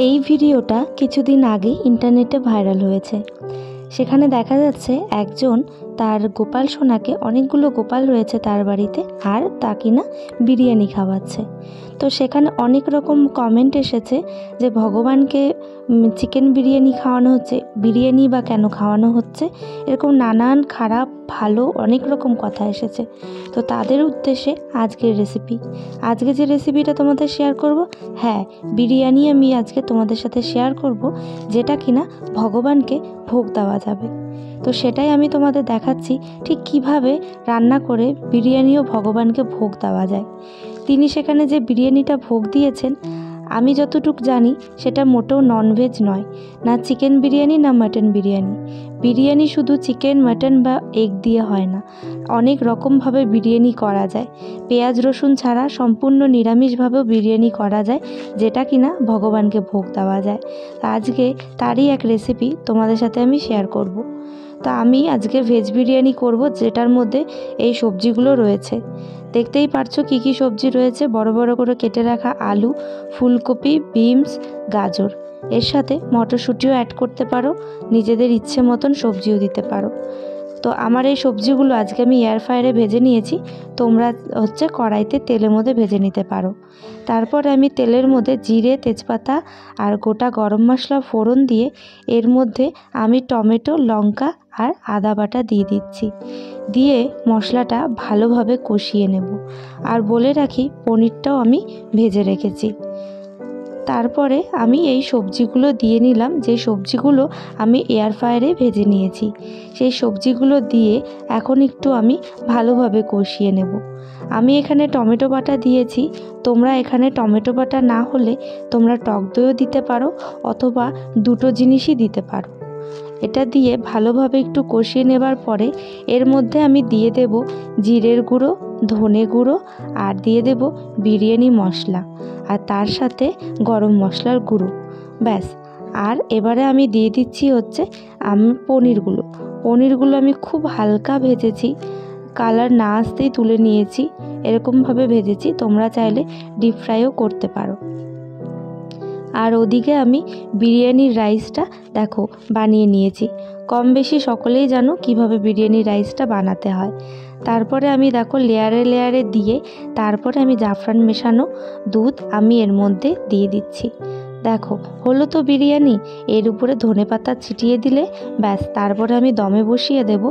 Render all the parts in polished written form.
এই ভিডিওটা কিছুদিন আগে ইন্টারনেটে ভাইরাল হয়েছে। সেখানে দেখা যাচ্ছে একজন তার গোপাল সোনাকে, অনেকগুলো গোপাল রয়েছে তার বাড়িতে, আর তা কিনা বিরিয়ানি খাওয়াচ্ছে। তো সেখানে অনেক রকম কমেন্ট এসেছে যে ভগবানকে চিকেন বিরিয়ানি খাওয়ানো হচ্ছে, বিরিয়ানি বা কেন খাওয়ানো হচ্ছে, এরকম নানান খারাপ ভালো অনেক রকম কথা এসেছে। তো তাদের উদ্দেশ্যে আজকের রেসিপি, আজকে যে রেসিপিটা তোমাদের শেয়ার করব, হ্যাঁ বিরিয়ানি আমি আজকে তোমাদের সাথে শেয়ার করব, যেটা কিনা ভগবানকে ভোগ দেওয়া যাবে। তো সেটাই আমি তোমাদের দেখাচ্ছি ঠিক কিভাবে রান্না করে বিরিয়ানিও ভগবানকে ভোগ দেওয়া যায়। তিনি সেখানে যে বিরিয়ানিটা ভোগ দিয়েছেন, আমি যতটুকু জানি সেটা মোটেও ননভেজ নয়, না চিকেন বিরিয়ানি না মাটন বিরিয়ানি। বিরিয়ানি শুধু চিকেন মাটন বা এগ দিয়ে হয় না, অনেক রকমভাবে বিরিয়ানি করা যায়। পেঁয়াজ রসুন ছাড়া সম্পূর্ণ নিরামিষভাবেও বিরিয়ানি করা যায়, যেটা কিনা ভগবানকে ভোগ দেওয়া যায়। আজকে তারই এক রেসিপি তোমাদের সাথে আমি শেয়ার করব। তা আমি আজকে ভেজ বিরিয়ানি করব, যেটার মধ্যে এই সবজিগুলো রয়েছে। দেখতেই পারছো কি কি সবজি রয়েছে। বড় বড় করে কেটে রাখা আলু, ফুলকপি, বিনস, গাজর, এর সাথে মটরশুঁটিও অ্যাড করতে পারো, নিজেদের ইচ্ছে মতন সবজিও দিতে পারো। তো আমার এই সবজিগুলো আজকে আমি এয়ার ফ্রায়ারে ভেজে নিয়েছি, তোমরা কড়াইতে তেলের মধ্যে ভেজে নিতে পারো। তারপর আমি তেলের মধ্যে জিরে, তেজপাতা আর গোটা গরম মশলা ফোড়ন দিয়ে এর মধ্যে আমি টমেটো, লঙ্কা আর আদা বাটা দিয়ে দিচ্ছি। দিয়ে মশলাটা ভালোভাবে কষিয়ে নেব। আর বলে রাখি, পনিরটাও আমি ভেজে রেখেছি। তারপরে আমি এই সবজিগুলো দিয়ে নিলাম, যে সবজিগুলো আমি এয়ার ফ্রায়ারে ভেজে নিয়েছি। সেই সবজিগুলো দিয়ে এখন একটু আমি ভালোভাবে কষিয়ে নেব। আমি এখানে টমেটো বাটা দিয়েছি, তোমরা এখানে টমেটো বাটা না হলে তোমরা টক দইও দিতে পারো, অথবা দুটো জিনিসই দিতে পারো। এটা দিয়ে ভালোভাবে একটু কষিয়ে নেবার পরে এর মধ্যে আমি দিয়ে দেব জিরের গুঁড়ো, ধনে গুঁড়ো, আর দিয়ে দেব বিরিয়ানি মশলা, আর তার সাথে গরম মশলার গুঁড়ো। ব্যাস। আর এবারে আমি দিয়ে দিচ্ছি পনিরগুলো আমি খুব হালকা ভেজেছি, কালার না আসতেই তুলে নিয়েছি। এরকমভাবে ভেজেছি, তোমরা চাইলে ডিপ ফ্রাইও করতে পারো। আর ওদিকে আমি বিরিয়ানির রাইসটা দেখো বানিয়ে নিয়েছি। কম বেশি সকলেই জানো কিভাবে বিরিয়ানির রাইসটা বানাতে হয়। তারপরে আমি দেখো লেয়ারে লেয়ারে দিয়ে তারপরে আমি জাফরান মেশানো দুধ আমি এর মধ্যে দিয়ে দিচ্ছি। দেখো হলো তো বিরিয়ানি। এর উপরে ধনেপাতা ছিটিয়ে দিলে ব্যাস, তারপরে আমি দমে বসিয়ে দেব।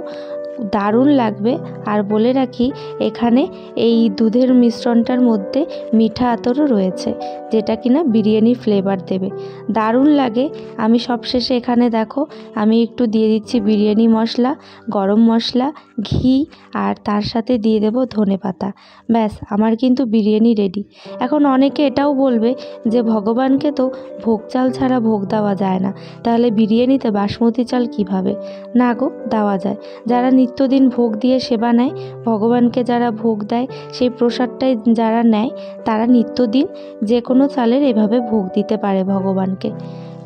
দারুণ লাগবে। আর বলে রাখি, এখানে এই দুধের মিশ্রণটার মধ্যে মিঠা আতরও রয়েছে, যেটা কিনা বিরিয়ানির ফ্লেভার দেবে, দারুণ লাগে। আমি সবশেষে এখানে দেখো আমি একটু দিয়ে দিচ্ছি বিরিয়ানি মশলা, গরম মশলা, ঘি, আর তার সাথে দিয়ে দেব ধনেপাতা। ব্যাস, আমার কিন্তু বিরিয়ানি রেডি। এখন অনেকে এটাও বলবে যে ভগবানকে তো ভোগ চাল ছাড়া ভোগ দেওয়া যায় না, তাহলে বিরিয়ানিতে বাসমতি চাল কিভাবে? না গো, দেওয়া যায়। যারা নিত্যদিন ভোগ দিয়ে সেবা নেয়, ভগবানকে যারা ভোগ দেয়, সেই প্রসাদটাই যারা নেয়, তারা নিত্যদিন যে কোনো চালের এভাবে ভোগ দিতে পারে ভগবানকে।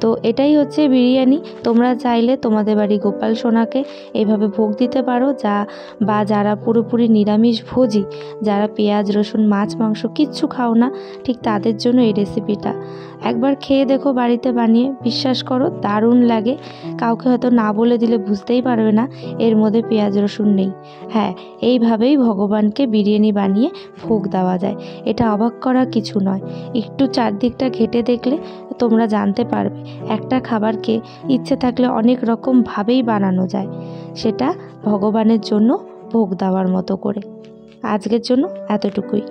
তো এটাই হচ্ছে বিরিয়ানি। তোমরা চাইলে তোমাদের বাড়ি গোপাল সোনাকে এইভাবে ভোগ দিতে পারো, বা যারা পুরোপুরি নিরামিষ ভোজী, যারা পেঁয়াজ রসুন মাছ মাংস কিচ্ছু খাও না, ঠিক তাদের জন্য এই রেসিপিটা একবার খেয়ে দেখো বাড়িতে বানিয়ে। বিশ্বাস করো দারুণ লাগে। কাউকে হয়তো না বলে দিলে বুঝতেই পারবে না এর মধ্যে পেঁয়াজ রসুন নেই। হ্যাঁ, এইভাবেই ভগবানকে বিরিয়ানি বানিয়ে ভোগ দেওয়া যায়। এটা অবাক করা কিছু নয়। একটু চারদিকটা ঘেটে দেখলে তোমরা জানতে পারবে একটা খাবারকে ইচ্ছে থাকলে অনেক রকমভাবেই বানানো যায়, সেটা ভগবানের জন্য ভোগ দেওয়ার মতো করে। আজকের জন্য এতটুকুই।